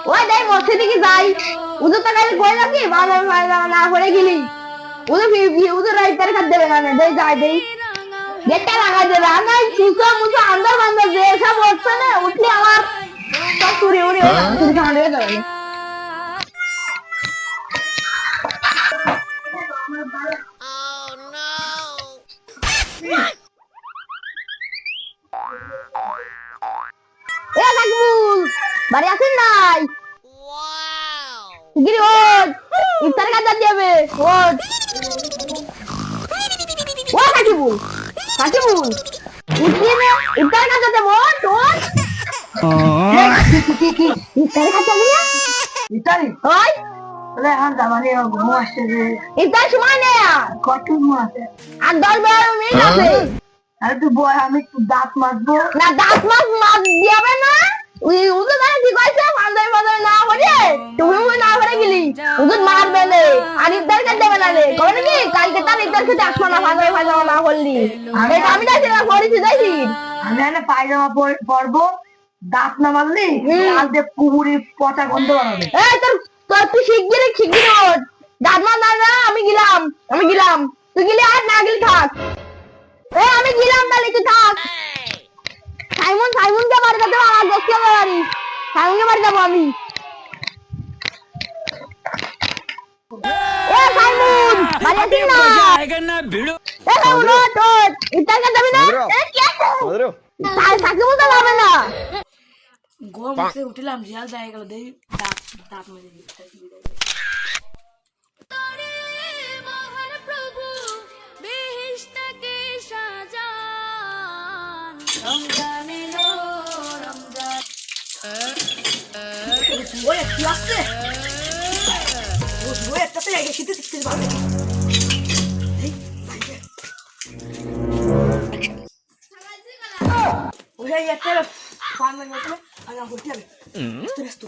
ওই দেখ মসজিদে কি যাই উদু তো কাল কই নাকি বাবা না করে গেলি উদু রাইতার খাদ দেবে না দেই যাই দেই গেটটা লাগা দে রাগাই সুসা মুসা আন্দার বান্দার যে সব হচ্ছে না উঠলি আমার সব চুরি উড়ি চুরি খাওয়া দিয়ে যাবে এ নাকবুল বাড়ি আছেন নাই গিরি ওঠ ইফতার কাজে যাবে ওঠ ও কাকিবুল কাকিবুল উঠিয়ে নে ইফতার কাজে যাবে ওঠ ওঠ ইফতার কাজে যাবে না ইফতারি ওই বলে এখন জামানে ঘুম আসছে যে ইফতার সময় নেই কত ঘুম আছে আর 10-12 মিনিট আছে আরে তুই বল আমি দাঁত মাজবো না দাঁত মাজ দিবে না ওই উদু জানে কি কইছে বান্দাই বান্দাই না করে তুমি না করে গেলি উদু মারবে লে আর ইফতার কে দেবে না রে কবে নাকি কালকে তার ইফতার খেতে আসবো না পায়জামা না করলি এই আমি যাইছি না করেছি যাইছি আমি না পায়জামা পরবো দাঁত না মারলি আর দে কুমুরি পচা গন্ধ বানাবে এই তোর তুই শিগগিরই ওঠ দাঁত মার না আমি গেলাম তুই গেলি আর না গেলি থাক এই আমি গেলাম তাহলে তুই থাক সাইমনকে বাড়ি যেতে আমার দোষকে বাড়ি সাইমনকে বাড়ি যাবো আমি এ সাইমন বাড়ি আসিস না এ সাইমন ওঠ ইফতার কে যাবি না এ কি আছে সাকিব তো যাবে না ঘুম থেকে উঠলাম রিয়াল যায় গেল দেই দাঁত মেরে ইফতার কি দেবে ওই কি আছে ওই একটাতে আগে শীতে শিখতে পারবে ওই একটা ফান মানে বলতে আমি করতে হবে রেস্ট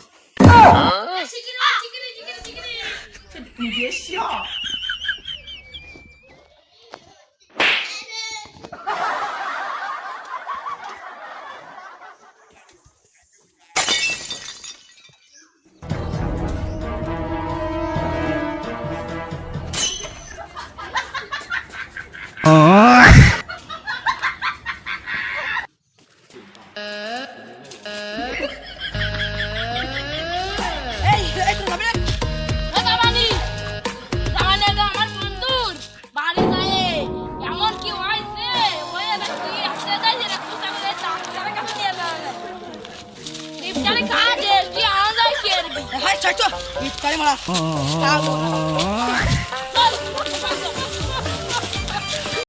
ইফতারি মারা